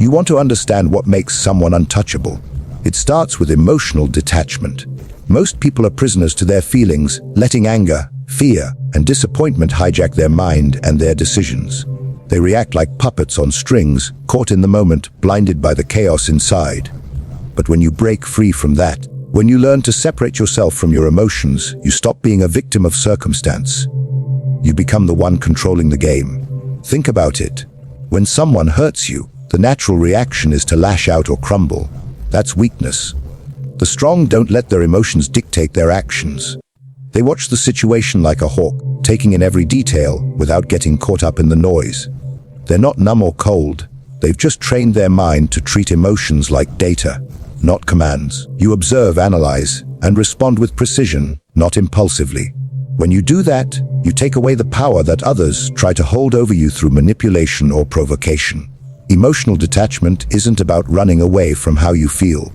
You want to understand what makes someone untouchable. It starts with emotional detachment. Most people are prisoners to their feelings, letting anger, fear, and disappointment hijack their mind and their decisions. They react like puppets on strings, caught in the moment, blinded by the chaos inside. But when you break free from that, when you learn to separate yourself from your emotions, you stop being a victim of circumstance. You become the one controlling the game. Think about it. When someone hurts you, the natural reaction is to lash out or crumble. That's weakness. The strong don't let their emotions dictate their actions. They watch the situation like a hawk, taking in every detail without getting caught up in the noise. They're not numb or cold. They've just trained their mind to treat emotions like data, not commands. You observe, analyze, and respond with precision, not impulsively. When you do that, you take away the power that others try to hold over you through manipulation or provocation. Emotional detachment isn't about running away from how you feel.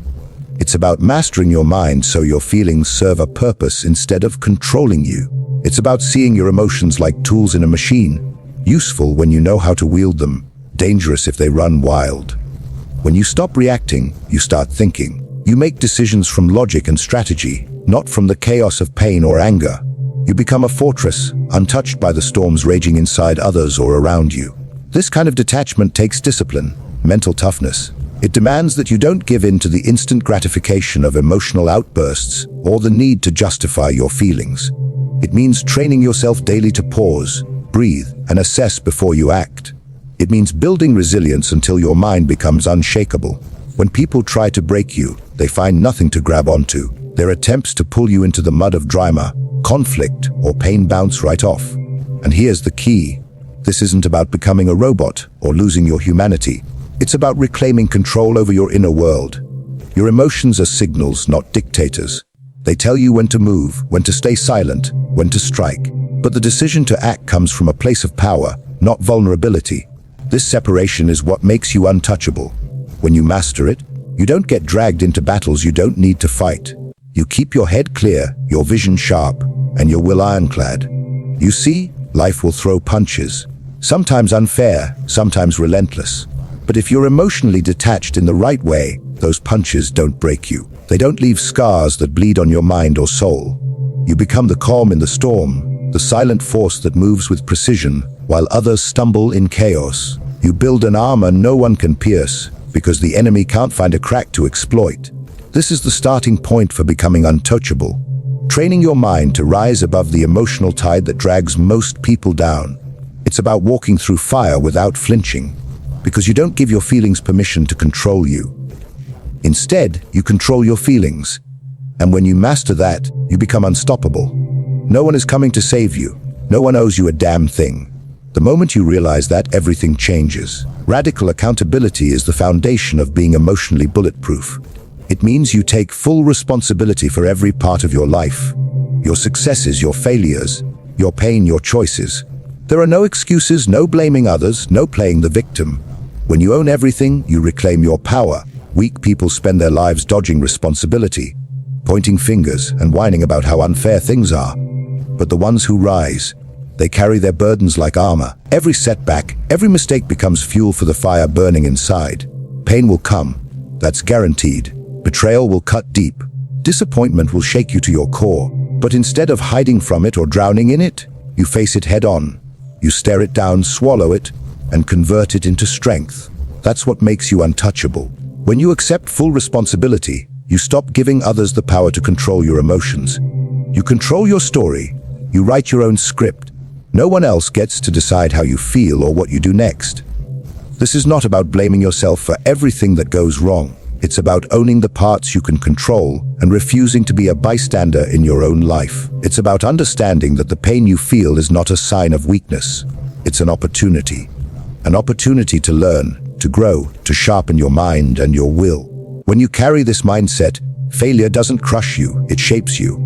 It's about mastering your mind so your feelings serve a purpose instead of controlling you. It's about seeing your emotions like tools in a machine, useful when you know how to wield them, dangerous if they run wild. When you stop reacting, you start thinking. You make decisions from logic and strategy, not from the chaos of pain or anger. You become a fortress, untouched by the storms raging inside others or around you. This kind of detachment takes discipline, mental toughness. It demands that you don't give in to the instant gratification of emotional outbursts or the need to justify your feelings. It means training yourself daily to pause, breathe, and assess before you act. It means building resilience until your mind becomes unshakable. When people try to break you, they find nothing to grab onto. Their attempts to pull you into the mud of drama, conflict, or pain bounce right off. And here's the key. This isn't about becoming a robot or losing your humanity. It's about reclaiming control over your inner world. Your emotions are signals, not dictators. They tell you when to move, when to stay silent, when to strike. But the decision to act comes from a place of power, not vulnerability. This separation is what makes you untouchable. When you master it, you don't get dragged into battles you don't need to fight. You keep your head clear, your vision sharp, and your will ironclad. You see, life will throw punches. Sometimes unfair, sometimes relentless. But if you're emotionally detached in the right way, those punches don't break you. They don't leave scars that bleed on your mind or soul. You become the calm in the storm, the silent force that moves with precision while others stumble in chaos. You build an armor no one can pierce because the enemy can't find a crack to exploit. This is the starting point for becoming untouchable. Training your mind to rise above the emotional tide that drags most people down. It's about walking through fire without flinching, because you don't give your feelings permission to control you. Instead, you control your feelings. And when you master that, you become unstoppable. No one is coming to save you. No one owes you a damn thing. The moment you realize that, everything changes. Radical accountability is the foundation of being emotionally bulletproof. It means you take full responsibility for every part of your life. Your successes, your failures, your pain, your choices. There are no excuses, no blaming others, no playing the victim. When you own everything, you reclaim your power. Weak people spend their lives dodging responsibility, pointing fingers and whining about how unfair things are. But the ones who rise, they carry their burdens like armor. Every setback, every mistake becomes fuel for the fire burning inside. Pain will come, that's guaranteed. Betrayal will cut deep. Disappointment will shake you to your core. But instead of hiding from it or drowning in it, you face it head on. You stare it down, swallow it, and convert it into strength. That's what makes you untouchable. When you accept full responsibility, you stop giving others the power to control your emotions. You control your story. You write your own script. No one else gets to decide how you feel or what you do next. This is not about blaming yourself for everything that goes wrong. It's about owning the parts you can control and refusing to be a bystander in your own life. It's about understanding that the pain you feel is not a sign of weakness. It's an opportunity. An opportunity to learn, to grow, to sharpen your mind and your will. When you carry this mindset, failure doesn't crush you, it shapes you.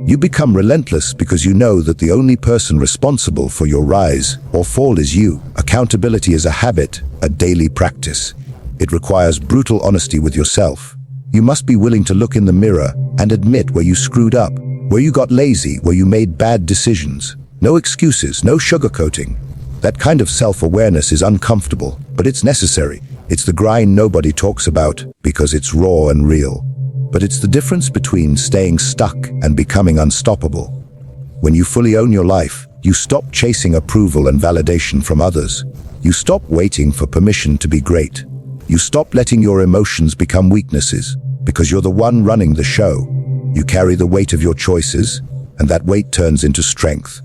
You become relentless because you know that the only person responsible for your rise or fall is you. Accountability is a habit, a daily practice. It requires brutal honesty with yourself. You must be willing to look in the mirror and admit where you screwed up, where you got lazy, where you made bad decisions. No excuses, no sugarcoating. That kind of self-awareness is uncomfortable, but it's necessary. It's the grind nobody talks about because it's raw and real. But it's the difference between staying stuck and becoming unstoppable. When you fully own your life, you stop chasing approval and validation from others. You stop waiting for permission to be great. You stop letting your emotions become weaknesses because you're the one running the show. You carry the weight of your choices, and that weight turns into strength.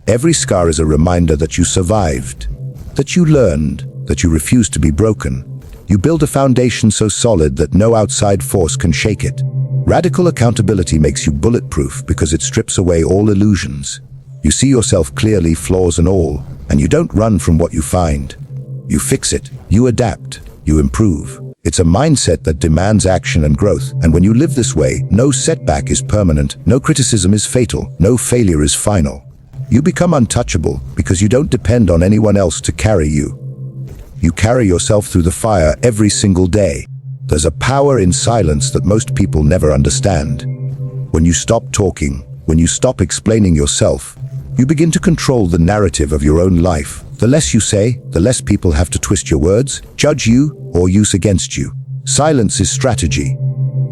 Every scar is a reminder that you survived, that you learned, that you refused to be broken. You build a foundation so solid that no outside force can shake it. Radical accountability makes you bulletproof because it strips away all illusions. You see yourself clearly, flaws and all, and you don't run from what you find. You fix it, you adapt, you improve. It's a mindset that demands action and growth, and when you live this way, no setback is permanent, no criticism is fatal, no failure is final. You become untouchable because you don't depend on anyone else to carry you. You carry yourself through the fire every single day. There's a power in silence that most people never understand. When you stop talking, when you stop explaining yourself, you begin to control the narrative of your own life. The less you say, the less people have to twist your words, judge you, or use against you. Silence is strategy.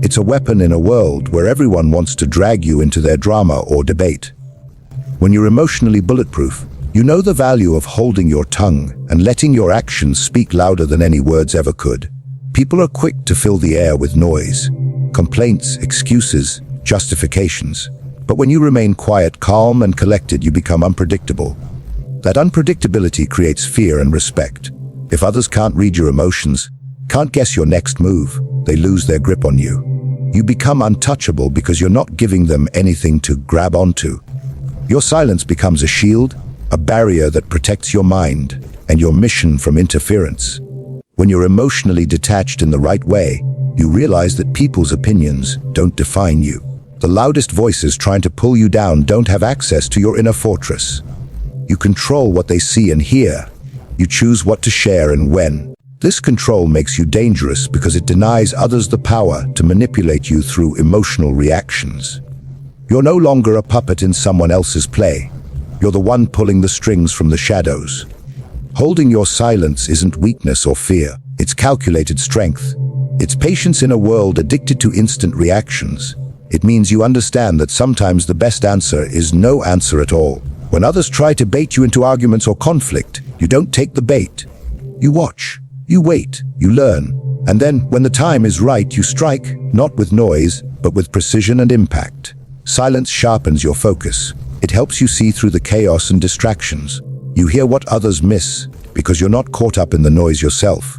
It's a weapon in a world where everyone wants to drag you into their drama or debate. When you're emotionally bulletproof, you know the value of holding your tongue and letting your actions speak louder than any words ever could. People are quick to fill the air with noise, complaints, excuses, justifications. But when you remain quiet, calm, and collected, you become unpredictable. That unpredictability creates fear and respect. If others can't read your emotions, can't guess your next move, they lose their grip on you. You become untouchable because you're not giving them anything to grab onto. Your silence becomes a shield, a barrier that protects your mind and your mission from interference. When you're emotionally detached in the right way, you realize that people's opinions don't define you. The loudest voices trying to pull you down don't have access to your inner fortress. You control what they see and hear. You choose what to share and when. This control makes you dangerous because it denies others the power to manipulate you through emotional reactions. You're no longer a puppet in someone else's play. You're the one pulling the strings from the shadows. Holding your silence isn't weakness or fear. It's calculated strength. It's patience in a world addicted to instant reactions. It means you understand that sometimes the best answer is no answer at all. When others try to bait you into arguments or conflict, you don't take the bait. You watch, you wait, you learn, and then, when the time is right, you strike, not with noise, but with precision and impact. Silence sharpens your focus. It helps you see through the chaos and distractions. You hear what others miss because you're not caught up in the noise yourself.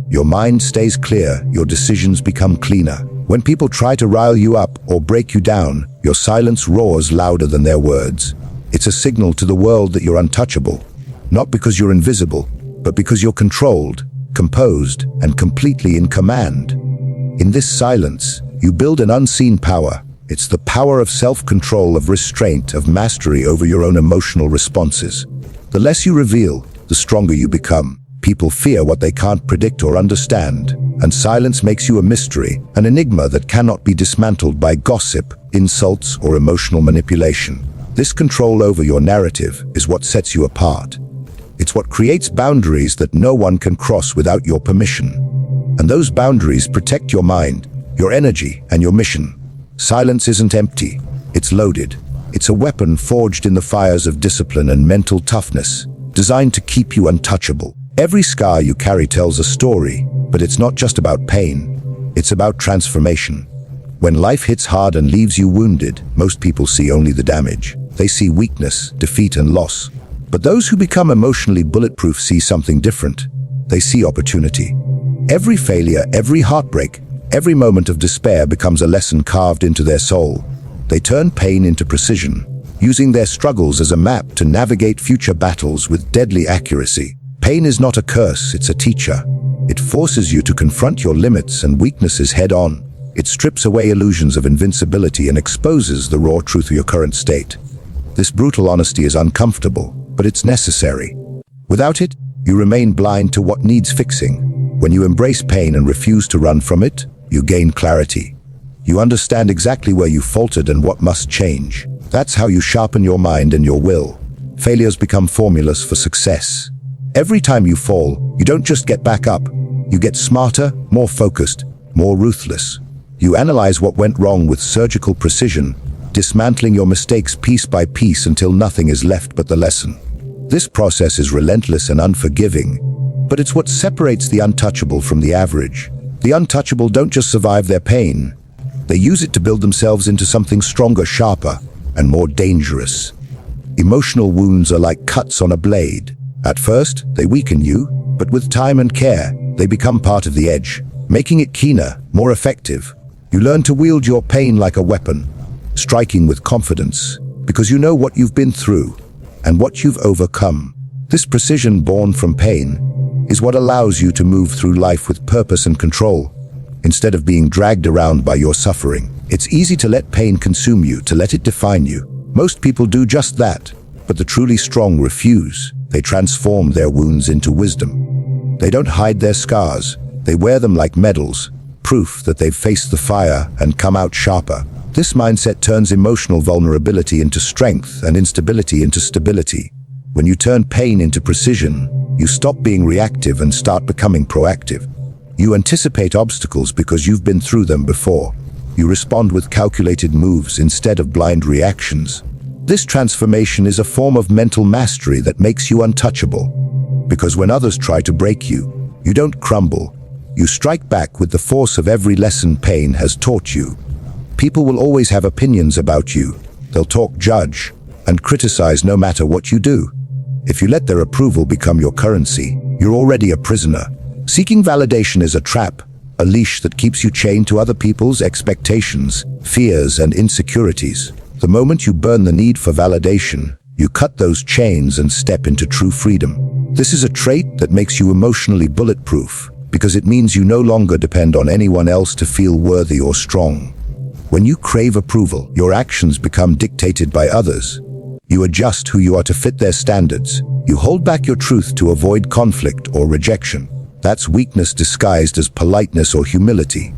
Your mind stays clear, your decisions become cleaner. When people try to rile you up or break you down, your silence roars louder than their words. It's a signal to the world that you're untouchable, not because you're invisible, but because you're controlled, composed, and completely in command. In this silence, you build an unseen power. It's the power of self-control, of restraint, of mastery over your own emotional responses. The less you reveal, the stronger you become. People fear what they can't predict or understand, and silence makes you a mystery, an enigma that cannot be dismantled by gossip, insults, or emotional manipulation. This control over your narrative is what sets you apart. It's what creates boundaries that no one can cross without your permission. And those boundaries protect your mind, your energy, and your mission. Silence isn't empty, it's loaded. It's a weapon forged in the fires of discipline and mental toughness, designed to keep you untouchable. Every scar you carry tells a story, but it's not just about pain, it's about transformation. When life hits hard and leaves you wounded, most people see only the damage. They see weakness, defeat, and loss. But those who become emotionally bulletproof see something different. They see opportunity. Every failure, every heartbreak, every moment of despair becomes a lesson carved into their soul. They turn pain into precision, using their struggles as a map to navigate future battles with deadly accuracy. Pain is not a curse, it's a teacher. It forces you to confront your limits and weaknesses head-on. It strips away illusions of invincibility and exposes the raw truth of your current state. This brutal honesty is uncomfortable, but it's necessary. Without it, you remain blind to what needs fixing. When you embrace pain and refuse to run from it, you gain clarity. You understand exactly where you faltered and what must change. That's how you sharpen your mind and your will. Failures become formulas for success. Every time you fall, you don't just get back up. You get smarter, more focused, more ruthless. You analyze what went wrong with surgical precision, dismantling your mistakes piece by piece until nothing is left but the lesson. This process is relentless and unforgiving, but it's what separates the untouchable from the average. The untouchable don't just survive their pain, they use it to build themselves into something stronger, sharper, and more dangerous. Emotional wounds are like cuts on a blade. At first, they weaken you, but with time and care, they become part of the edge, making it keener, more effective. You learn to wield your pain like a weapon, striking with confidence, because you know what you've been through and what you've overcome. This precision born from pain is what allows you to move through life with purpose and control, instead of being dragged around by your suffering. It's easy to let pain consume you, to let it define you. Most people do just that, but the truly strong refuse. They transform their wounds into wisdom. They don't hide their scars. They wear them like medals, proof that they've faced the fire and come out sharper. This mindset turns emotional vulnerability into strength and instability into stability. When you turn pain into precision, you stop being reactive and start becoming proactive. You anticipate obstacles because you've been through them before. You respond with calculated moves instead of blind reactions. This transformation is a form of mental mastery that makes you untouchable. Because when others try to break you, you don't crumble. You strike back with the force of every lesson pain has taught you. People will always have opinions about you. They'll talk, judge, and criticize no matter what you do. If you let their approval become your currency, you're already a prisoner. Seeking validation is a trap, a leash that keeps you chained to other people's expectations, fears, and insecurities. The moment you burn the need for validation, you cut those chains and step into true freedom. This is a trait that makes you emotionally bulletproof, because it means you no longer depend on anyone else to feel worthy or strong. When you crave approval, your actions become dictated by others. You adjust who you are to fit their standards. You hold back your truth to avoid conflict or rejection. That's weakness disguised as politeness or humility.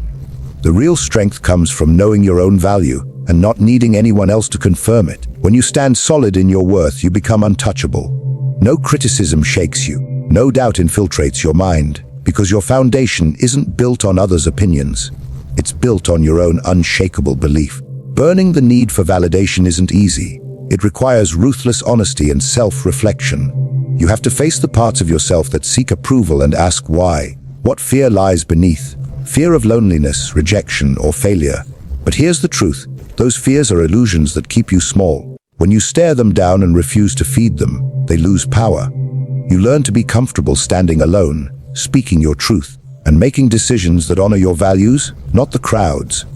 The real strength comes from knowing your own value and not needing anyone else to confirm it. When you stand solid in your worth, you become untouchable. No criticism shakes you. No doubt infiltrates your mind, because your foundation isn't built on others' opinions. It's built on your own unshakable belief. Burning the need for validation isn't easy. It requires ruthless honesty and self-reflection. You have to face the parts of yourself that seek approval and ask why. What fear lies beneath? Fear of loneliness, rejection, or failure. But here's the truth. Those fears are illusions that keep you small. When you stare them down and refuse to feed them, they lose power. You learn to be comfortable standing alone, speaking your truth, and making decisions that honor your values, not the crowd's.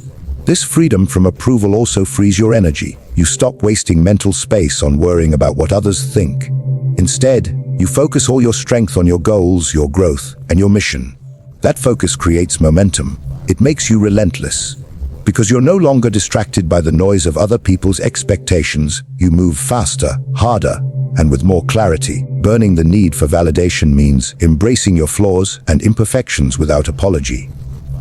This freedom from approval also frees your energy. You stop wasting mental space on worrying about what others think. Instead, you focus all your strength on your goals, your growth, and your mission. That focus creates momentum. It makes you relentless. Because you're no longer distracted by the noise of other people's expectations, you move faster, harder, and with more clarity. Burning the need for validation means embracing your flaws and imperfections without apology.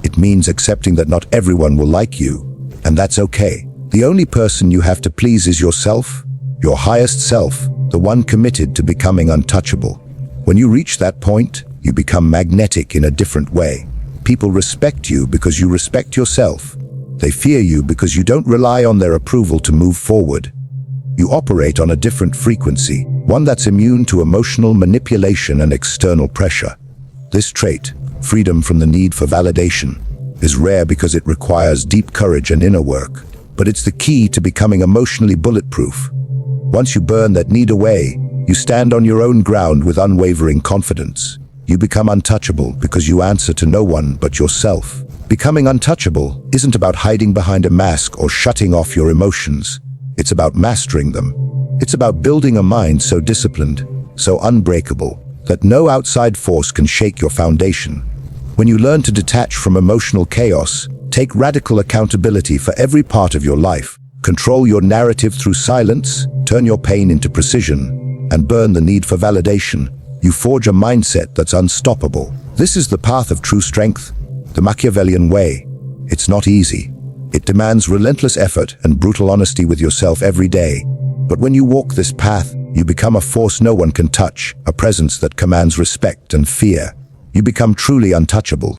It means accepting that not everyone will like you, and that's okay. The only person you have to please is yourself, your highest self, the one committed to becoming untouchable. When you reach that point, you become magnetic in a different way. People respect you because you respect yourself. They fear you because you don't rely on their approval to move forward. You operate on a different frequency, one that's immune to emotional manipulation and external pressure. This trait, freedom from the need for validation, is rare because it requires deep courage and inner work. But it's the key to becoming emotionally bulletproof. Once you burn that need away, you stand on your own ground with unwavering confidence. You become untouchable because you answer to no one but yourself. Becoming untouchable isn't about hiding behind a mask or shutting off your emotions. It's about mastering them. It's about building a mind so disciplined, so unbreakable, that no outside force can shake your foundation. When you learn to detach from emotional chaos, take radical accountability for every part of your life, control your narrative through silence, turn your pain into precision, and burn the need for validation, you forge a mindset that's unstoppable. This is the path of true strength, the Machiavellian way. It's not easy. It demands relentless effort and brutal honesty with yourself every day. But when you walk this path, you become a force no one can touch, a presence that commands respect and fear. you become truly untouchable.